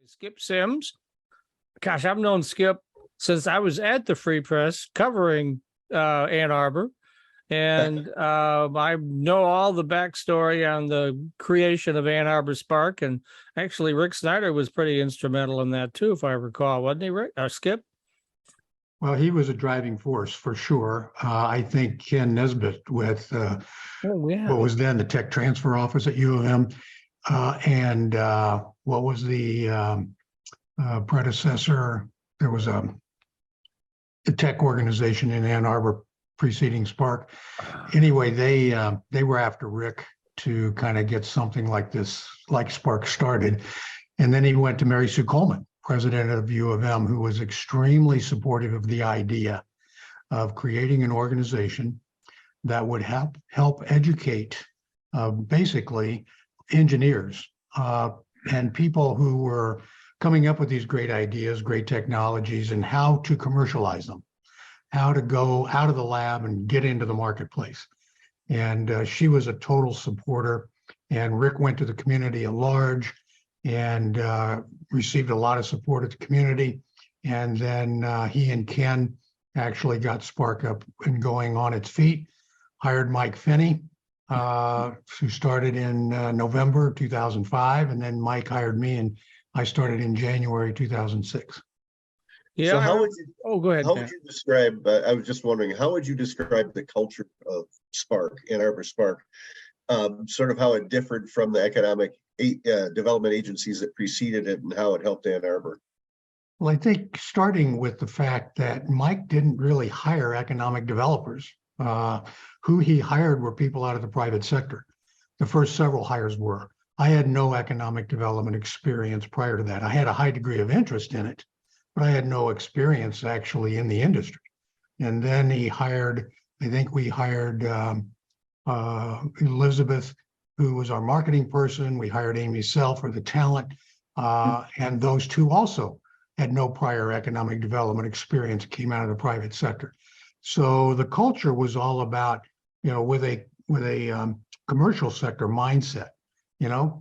Skip Sims. Gosh, I've known Skip since I was at the Free Press covering Ann Arbor. And I know all the backstory on the creation of Ann Arbor SPARK. And actually, Rick Snyder was pretty instrumental in that, too, if I recall. Wasn't he, Rick? Or Skip? Well, he was a driving force for sure. I think Ken Nesbitt with what was then the Tech Transfer Office at U of M, and what was the predecessor? There was a tech organization in Ann Arbor preceding SPARK. Anyway, they were after Rick to kind of get something like this, like SPARK started. And then he went to Mary Sue Coleman, president of U of M, who was extremely supportive of the idea of creating an organization that would help educate basically engineers and people who were coming up with these great ideas, great technologies, and how to commercialize them, how to go out of the lab and get into the marketplace. And she was a total supporter. And Rick went to the community at large and received a lot of support at the community. And then he and Ken actually got SPARK up and going on its feet, hired Mike Finney, who started in November 2005. And then Mike hired me, and I started in January 2006. Yeah. So how would you, go ahead. How would you describe, I was just wondering, how would you describe the culture of SPARK, Ann Arbor SPARK, sort of how it differed from the economic development agencies that preceded it and how it helped Ann Arbor? Well, I think starting with the fact that Mike didn't really hire economic developers. Who he hired were people out of the private sector. The first several hires were. I had no economic development experience prior to that. I had a high degree of interest in it, but I had no experience actually in the industry. And then he hired, I think we hired Elizabeth, who was our marketing person. We hired Amy Sell for the talent. And those two also had no prior economic development experience, came out of the private sector. So the culture was all about, with a commercial sector mindset,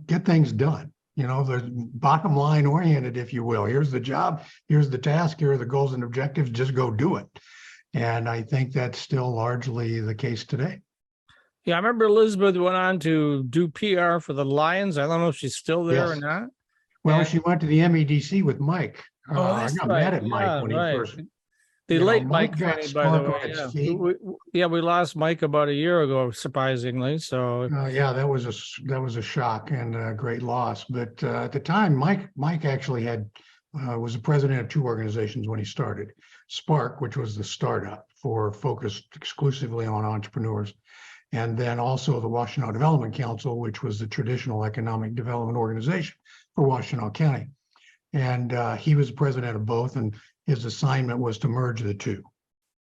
get things done. The bottom line oriented, if you will. Here's the job, here's the task, here are the goals and objectives, just go do it. And I think that's still largely the case today. Yeah, I remember Elizabeth went on to do PR for the Lions. I don't know if she's still there or not. Well, she went to the MEDC with Mike. I got mad at Mike when he first. The late Mike Finney, by the way. We lost Mike about a year ago, surprisingly. So that was a shock and a great loss. But at the time, Mike actually was the president of two organizations when he started. SPARK, which was the startup focused exclusively on entrepreneurs, and then also the Washtenaw Development Council, which was the traditional economic development organization for Washtenaw County. And he was president of both, and his assignment was to merge the two.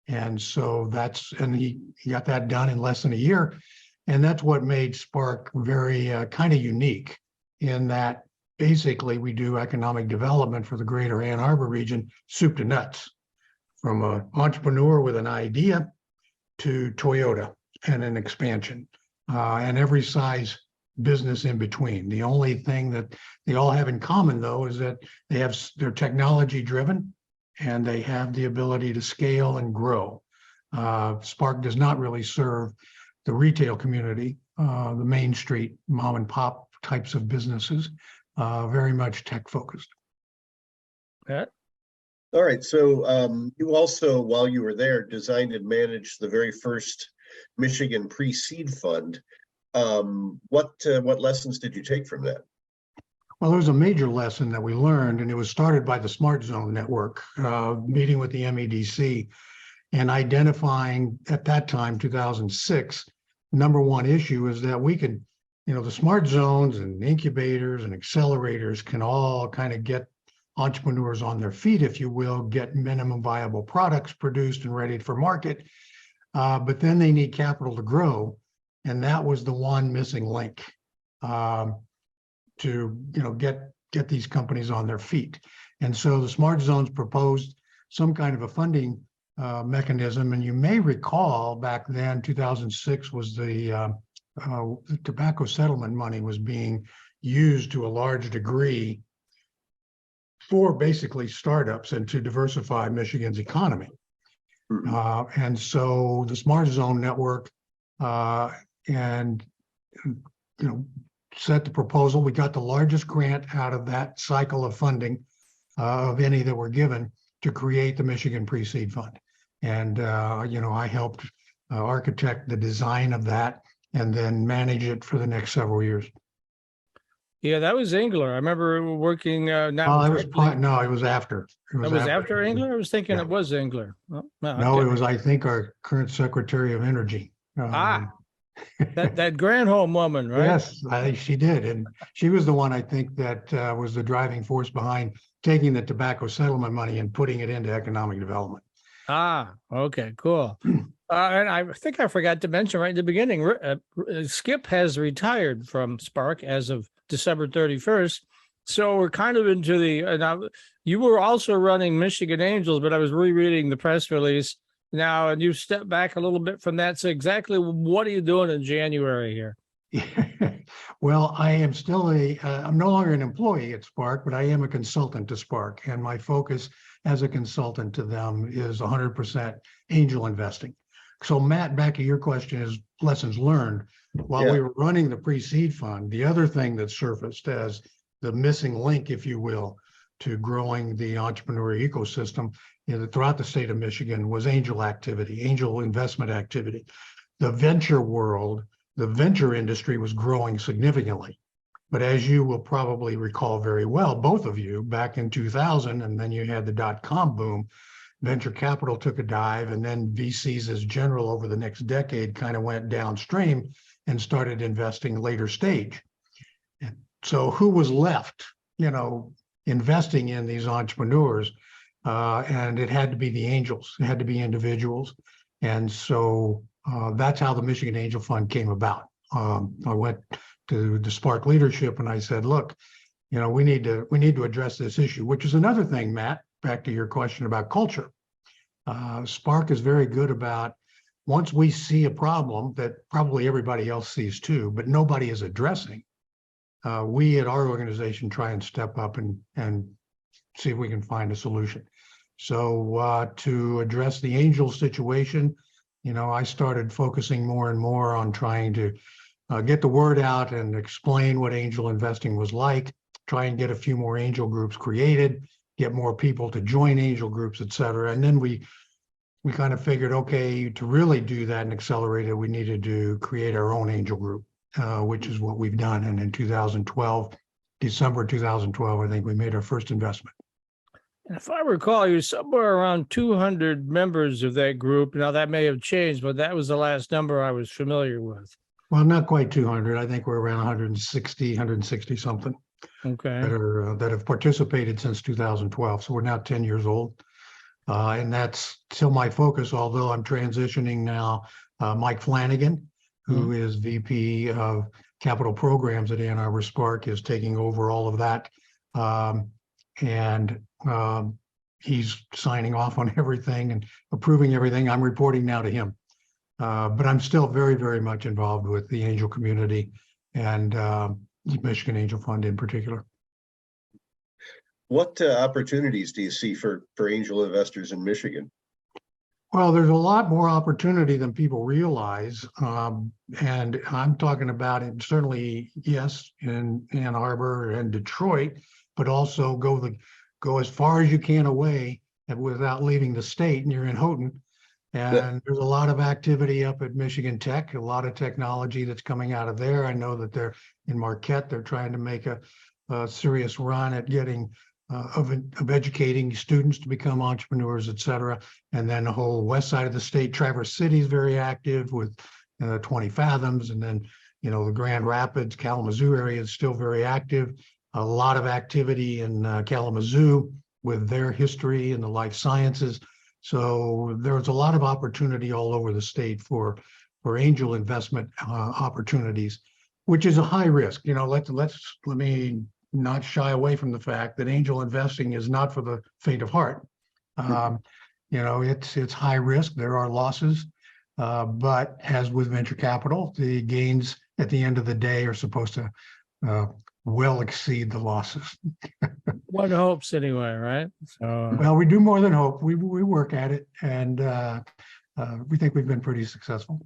And so he got that done in less than a year. And that's what made SPARK very kind of unique, in that basically we do economic development for the greater Ann Arbor region, soup to nuts, from an entrepreneur with an idea to Toyota and an expansion, and every size business in between. The only thing that they all have in common, though, is that they're technology driven, and they have the ability to scale and grow. SPARK does not really serve the retail community, the Main Street mom and pop types of businesses, very much tech focused. All right. So you also, while you were there, designed and managed the very first Michigan pre-seed fund. What lessons did you take from that? Well, there was a major lesson that we learned, and it was started by the Smart Zone Network, meeting with the MEDC and identifying at that time, 2006, number one issue is that we could, the smart zones and incubators and accelerators can all kind of get entrepreneurs on their feet, if you will, get minimum viable products produced and ready for market. But then they need capital to grow. And that was the one missing link to get these companies on their feet. And so the Smart Zones proposed some kind of a funding mechanism. And you may recall back then, 2006 was the tobacco settlement money was being used to a large degree for basically startups and to diversify Michigan's economy. And so the Smart Zone Network and set the proposal. We got the largest grant out of that cycle of funding of any that were given to create the Michigan Pre-Seed Fund. And I helped architect the design of that and then manage it for the next several years. Yeah, that was Engler. I remember working. It was after. It was after Engler. I was thinking it was Engler. Oh, no, it was, I think, our current Secretary of Energy. That Granholm woman, right? Yes, I think she did, and she was the one I think that was the driving force behind taking the tobacco settlement money and putting it into economic development. Okay, cool. And I think I forgot to mention right in the beginning, Skip has retired from Spark as of December 31st. So we're kind of into the, now you were also running Michigan Angels, but I was rereading the press release now, and you've stepped back a little bit from that. So exactly what are you doing in January here? Well, I am still I'm no longer an employee at Spark, but I am a consultant to Spark. And my focus as a consultant to them is 100% angel investing. So Matt, back to your question is lessons learned. While we were running the pre-seed fund, the other thing that surfaced as the missing link, if you will, to growing the entrepreneur ecosystem throughout the state of Michigan was angel activity, angel investment activity. The venture world, the venture industry was growing significantly. But as you will probably recall very well, both of you, back in 2000, and then you had the dot-com boom, venture capital took a dive, and then VCs as general over the next decade kind of went downstream and started investing later stage. And so who was left, investing in these entrepreneurs? And it had to be the angels, it had to be individuals. And so that's how the Michigan Angel Fund came about. I went to the Spark leadership and I said, look, we need to address this issue, which is another thing, Matt, back to your question about culture. Spark is very good about, once we see a problem that probably everybody else sees too, but nobody is addressing, we at our organization try and step up and see if we can find a solution. So to address the angel situation, I started focusing more and more on trying to get the word out and explain what angel investing was like, try and get a few more angel groups created, get more people to join angel groups, et cetera. And then we kind of figured, okay, to really do that and accelerate it, we needed to create our own angel group, which is what we've done. And in 2012, December 2012, I think we made our first investment. And if I recall, you're somewhere around 200 members of that group. Now, that may have changed, but that was the last number I was familiar with. Well, not quite 200. I think we're around 160 something. Okay. That have participated since 2012. So we're now 10 years old. And that's still my focus, although I'm transitioning now. Mike Flanagan, who is VP of Capital Programs at Ann Arbor SPARK, is taking over all of that. And he's signing off on everything and approving everything. I'm reporting now to him. But I'm still very, very much involved with the angel community and the Michigan Angel Fund in particular. What opportunities do you see for angel investors in Michigan? Well, there's a lot more opportunity than people realize. And I'm talking about it certainly, yes, in Ann Arbor and Detroit, but also go as far as you can away and without leaving the state, and you're in Houghton. And there's a lot of activity up at Michigan Tech, a lot of technology that's coming out of there. I know that they're in Marquette, they're trying to make a serious run at getting of educating students to become entrepreneurs, et cetera. And then the whole west side of the state, Traverse City is very active with 20 Fathoms. And then, the Grand Rapids, Kalamazoo area is still very active. A lot of activity in Kalamazoo with their history in the life sciences. So there's a lot of opportunity all over the state for angel investment opportunities, which is a high risk. Let me not shy away from the fact that angel investing is not for the faint of heart. It's high risk. There are losses, but as with venture capital, the gains at the end of the day are supposed to well exceed the losses. One hopes anyway, right? So, Well, we do more than hope. We work at it, and we think we've been pretty successful.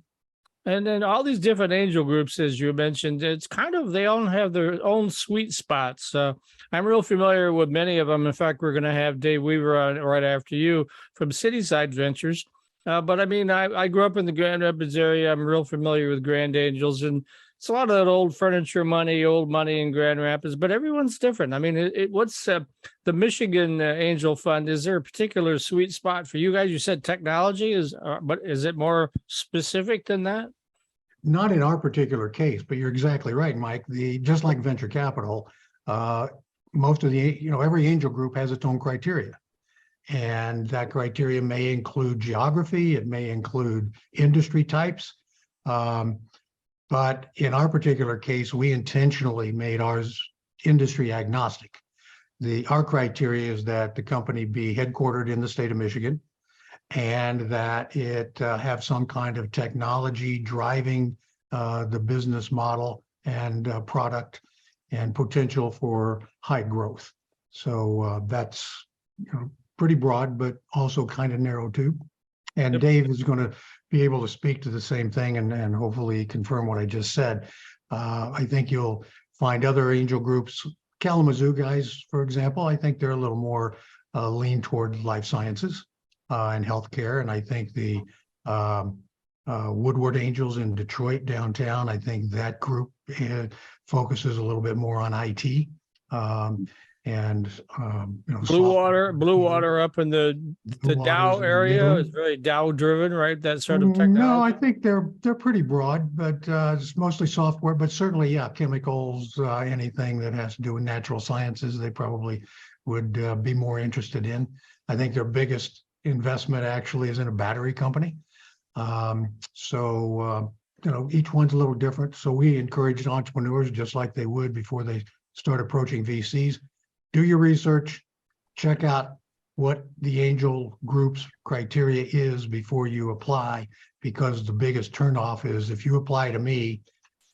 and then all these different angel groups, as you mentioned, it's kind of, they all have their own sweet spots. I'm real familiar with many of them. In fact, we're going to have Dave Weaver on right after you from Cityside Ventures. But I mean, I grew up in the Grand Rapids area. I'm real familiar with Grand Angels, and it's a lot of that old furniture money, old money in Grand Rapids, but everyone's different. I mean, what's the Michigan Angel Fund? Is there a particular sweet spot for you guys? You said technology but is it more specific than that? Not in our particular case, but you're exactly right, Mike. Just like venture capital, most of every angel group has its own criteria. And that criteria may include geography, it may include industry types. But in our particular case, we intentionally made ours industry agnostic. Our criteria is that the company be headquartered in the state of Michigan, and that it have some kind of technology driving the business model and product and potential for high growth. So that's pretty broad, but also kind of narrow too. And Yep. Dave is going to be able to speak to the same thing and hopefully confirm what I just said. I think you'll find other angel groups, Kalamazoo guys, for example, I think they're a little more lean toward life sciences and healthcare. And I think the Woodward Angels in Detroit downtown, I think that group focuses a little bit more on IT. Blue water up in the Dow area is very Dow driven, right? That sort of technology. No, I think they're pretty broad, but it's mostly software. But certainly, yeah, chemicals, anything that has to do with natural sciences, they probably would be more interested in. I think their biggest investment actually is in a battery company. Each one's a little different. So we encourage entrepreneurs, just like they would before they start approaching VCs. Do your research, check out what the angel group's criteria is before you apply, because the biggest turnoff is if you apply to me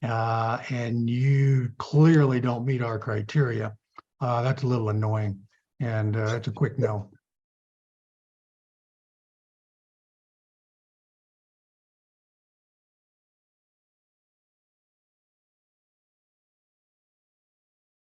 and you clearly don't meet our criteria, that's a little annoying, and it's a quick no.